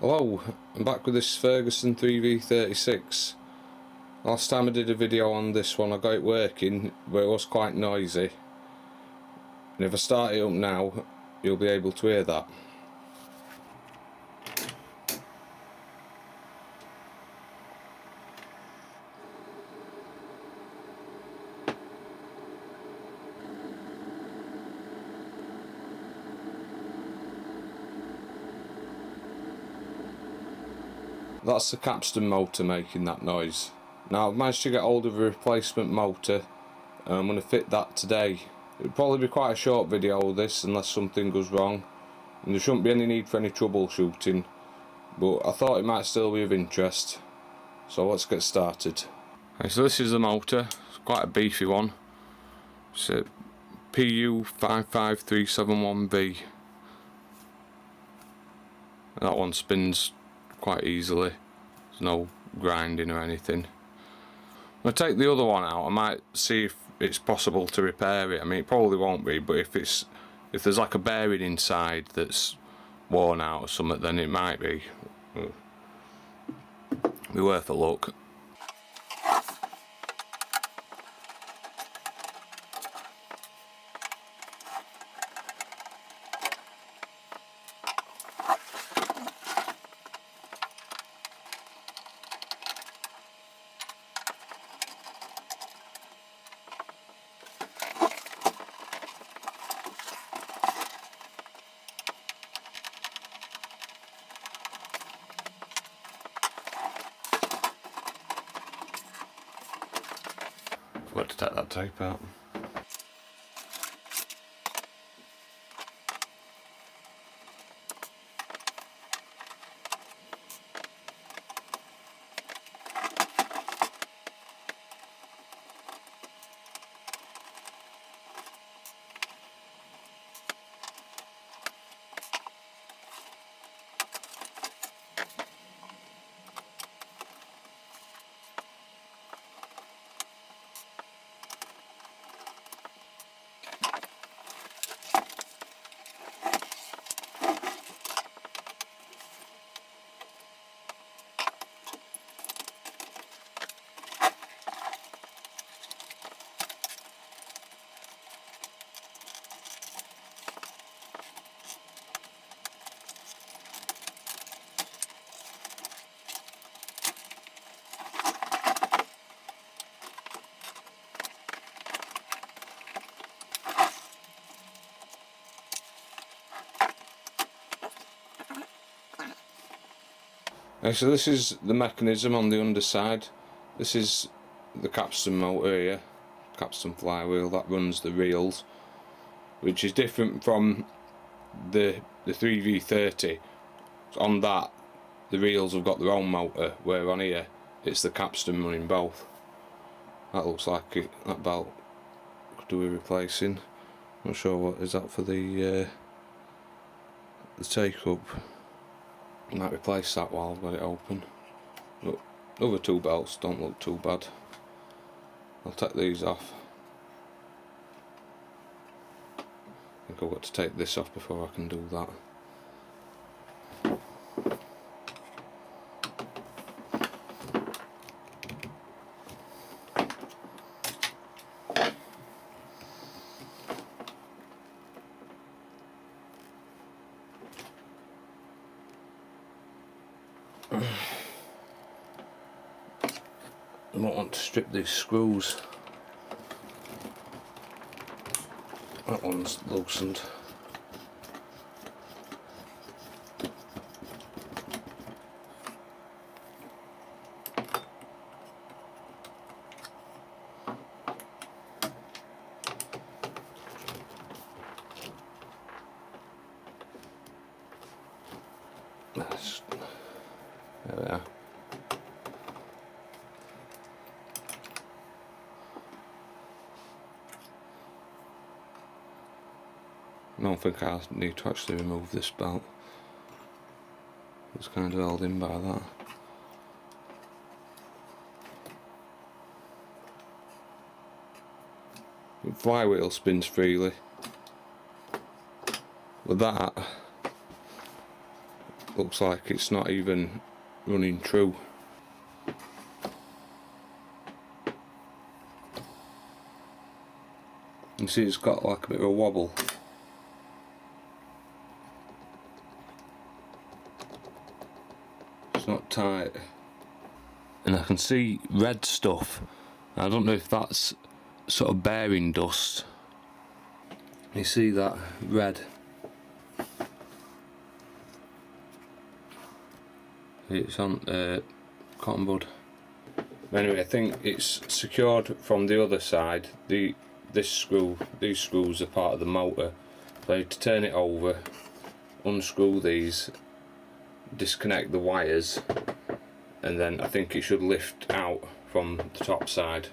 Hello, I'm back with this Ferguson 3V36. Last time I did a video on this one I got it working, but it was quite noisy. And if I start it up now, you'll be able to hear that. That's the capstan motor making that noise. Now I've managed to get hold of a replacement motor and I'm going to fit that today. It'll probably be quite a short video of this unless something goes wrong, and there shouldn't be any need for any troubleshooting, but I thought it might still be of interest, so let's get started. Okay, so this is the motor. It's quite a beefy one. It's a PU55371V. That one spins quite easily. There's no grinding or anything. When I take the other one out, I might see if it's possible to repair it. I mean, it probably won't be, but if there's like a bearing inside that's worn out or something, then it might be worth a look. Got to take that tape out. Okay, so this is the mechanism on the underside. This is the capstan motor here, capstan flywheel that runs the reels, which is different from the 3V30. On that, the reels have got their own motor, where on here it's the capstan running both. That looks like that belt could do with replacing. Not sure what is that for the take up. Might replace that while I've got it open. Look, the other two belts don't look too bad. I'll take these off. I think I've got to take this off before I can do that. I don't want to strip these screws. That one's loosened. There we are. I don't think I need to actually remove this belt. It's kind of held in by that. The flywheel spins freely. with that, looks like it's not even running true. You see it's got like a bit of a wobble. It's not tight. And I can see red stuff. I don't know if that's sort of bearing dust. You see that red? It's on cotton bud. Anyway, I think it's secured from the other side. These screws are part of the motor. So I need to turn it over, unscrew these, disconnect the wires, and then I think it should lift out from the top side.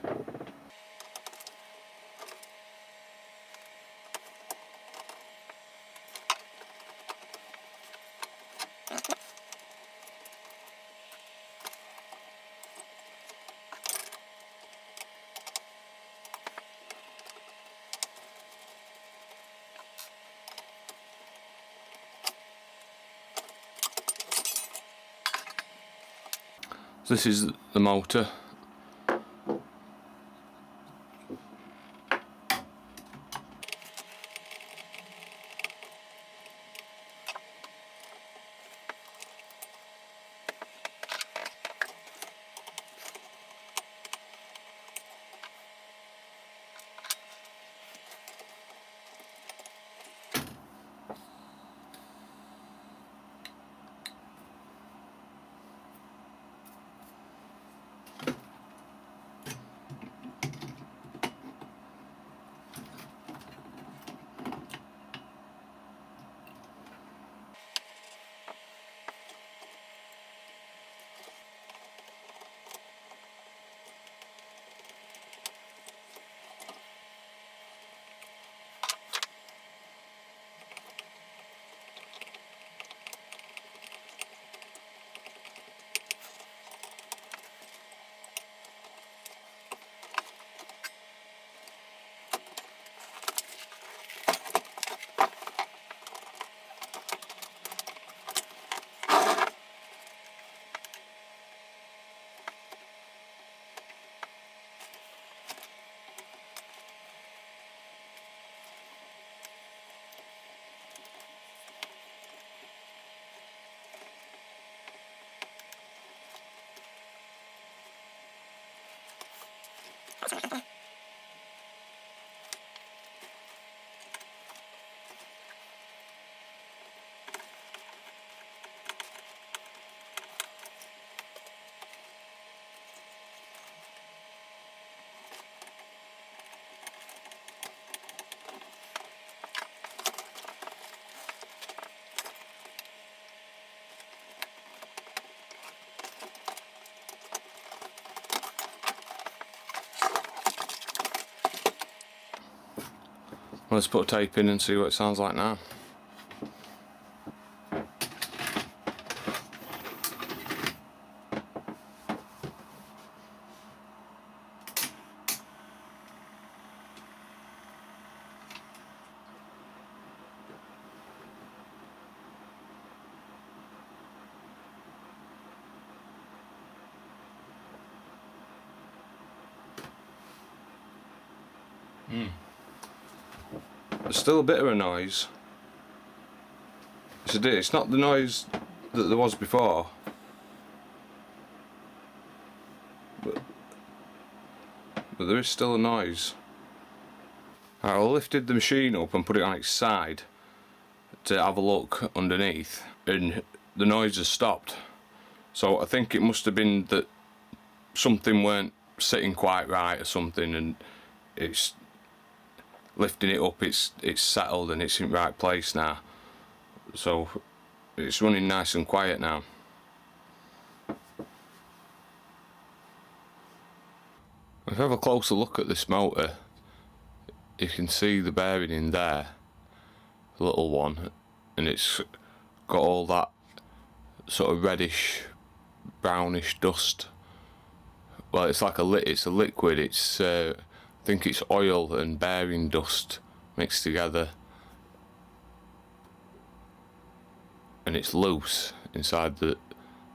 So this is the motor. Let's put a tape in and see what it sounds like now. There's still a bit of a noise. It's not the noise that there was before, but there is still a noise. I lifted the machine up and put it on its side to have a look underneath, and the noise has stopped. So I think it must have been that something weren't sitting quite right or something, and it's lifting it up, it's settled and it's in the right place now. So it's running nice and quiet now. If you have a closer look at this motor, you can see the bearing in there, the little one, and it's got all that sort of reddish, brownish dust. Well, it's like it's a liquid. It's I think it's oil and bearing dust mixed together. and it's loose inside the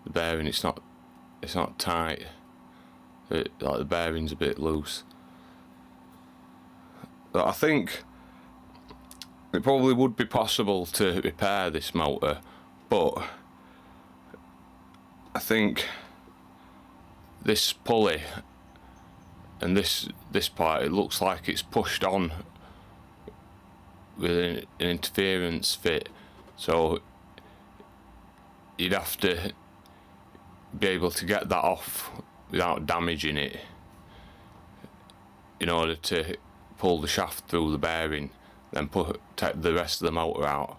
bearing. It's not tight. Like the bearing's a bit loose. But I think it probably would be possible to repair this motor, but I think this pulley and this part, it looks like it's pushed on with an interference fit, so you'd have to be able to get that off without damaging it in order to pull the shaft through the bearing, then take the rest of the motor out,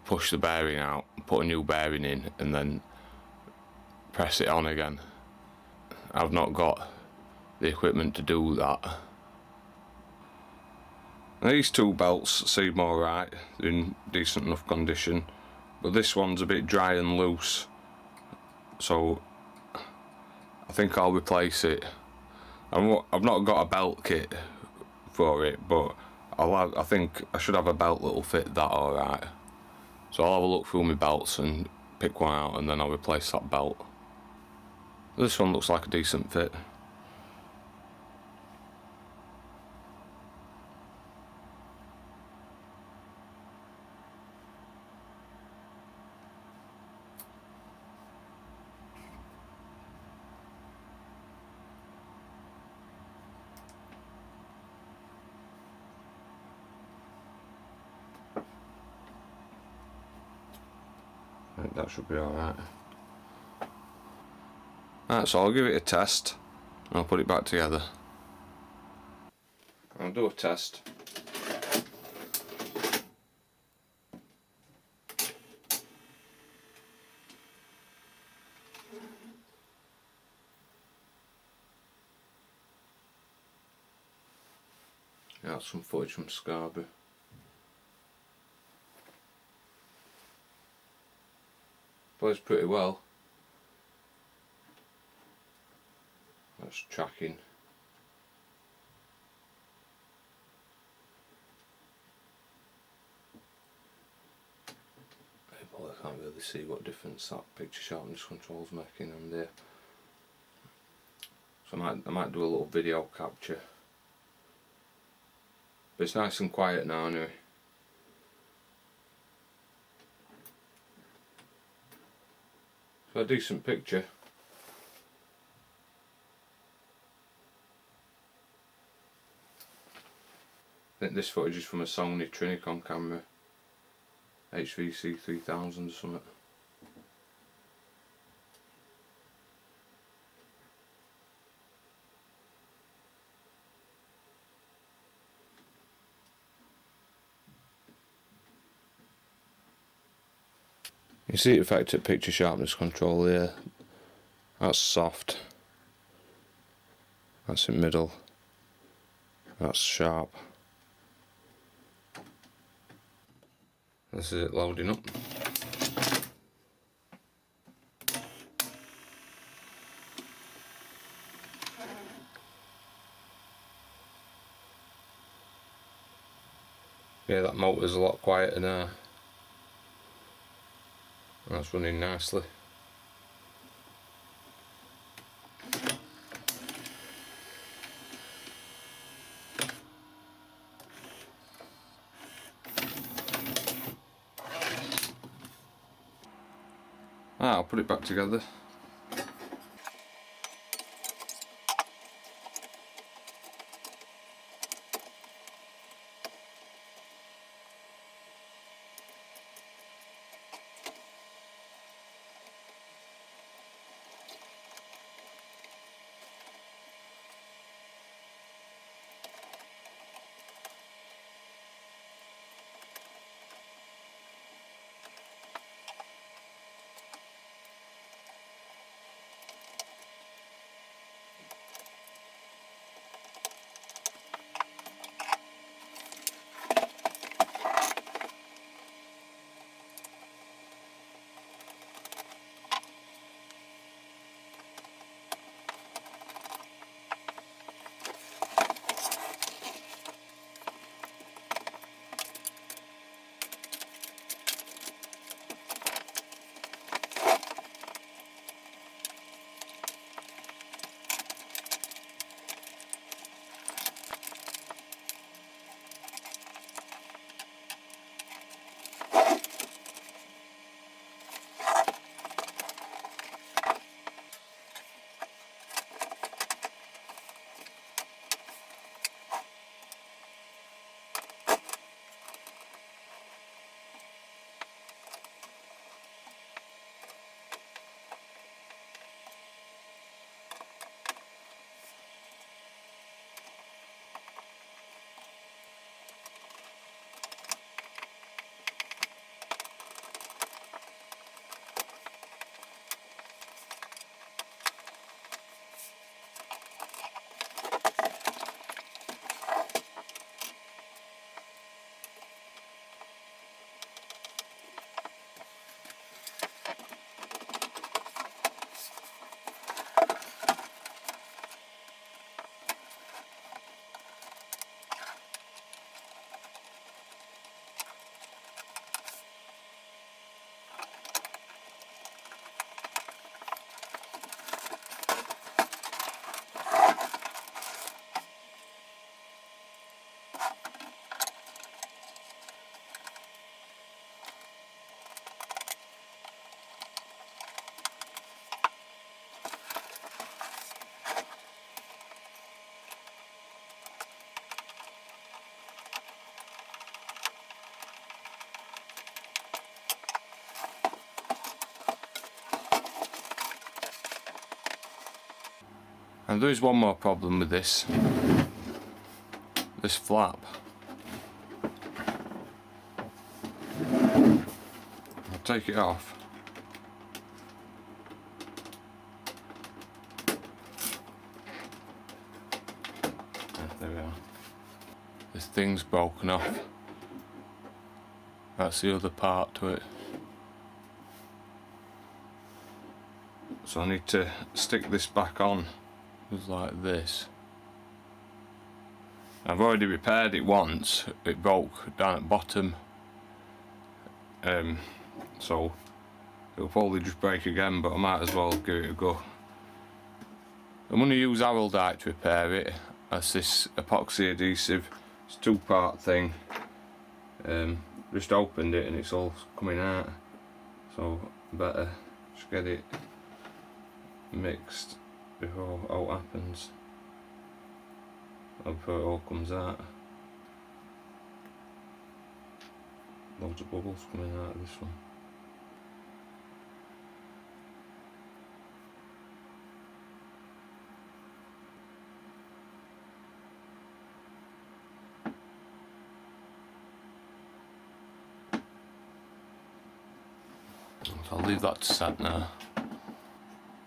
push the bearing out, put a new bearing in, and then press it on again. I've not got the equipment to do that. These two belts seem alright, they're in decent enough condition, but this one's a bit dry and loose, so I think I'll replace it. I've not got a belt kit for it, but I think I should have a belt that'll fit that alright. So I'll have a look through my belts and pick one out, and then I'll replace that belt. This one looks like a decent fit. I think that should be alright. Right, so I'll give it a test and I'll put it back together. I'll do a test. Got some footage from Scarborough. Plays pretty well. That's tracking. Well, I can't really see what difference that picture sharpness control's making on there. So I might do a little video capture. But it's nice and quiet now anyway. So a decent picture. I think this footage is from a Sony Trinicon camera, HVC 3000 or something. You see the effect at picture sharpness control here. That's soft. That's in middle. That's sharp. This is it loading up. Yeah, that motor's a lot quieter now. That's running nicely. I'll put it back together. And there is one more problem with this flap. I'll take it off. There we are. This thing's broken off. That's the other part to it. So I need to stick this back on. Just like this. I've already repaired it once. It broke down at bottom. So it'll probably just break again, but I might as well give it a go. I'm going to use HR-D to repair it. That's this epoxy adhesive. It's a two-part thing. Just opened it and it's all coming out, so better just get it mixed before all happens, or before it all comes out. Loads of bubbles coming out of this one. So I'll leave that to set now.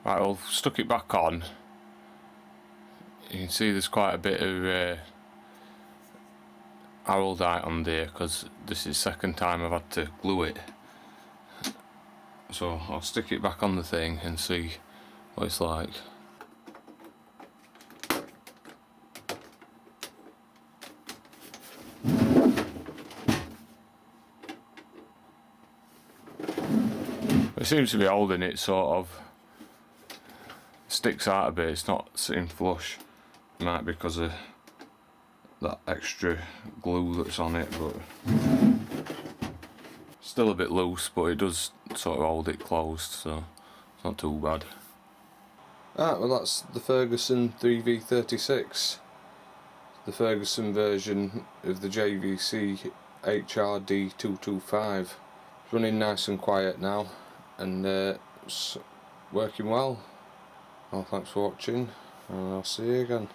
Right, I've stuck it back on. You can see there's quite a bit of HR-D on there because this is the second time I've had to glue it. So I'll stick it back on the thing and see what it's like. It seems to be holding it, sort of. Sticks out a bit, it's not sitting flush. It might be because of that extra glue that's on it, but still a bit loose, but it does sort of hold it closed, so it's not too bad. Well, that's the Ferguson 3V36, the Ferguson version of the JVC HR-D225. It's running nice and quiet now, and it's working well. Well, thanks for watching, and I'll see you again.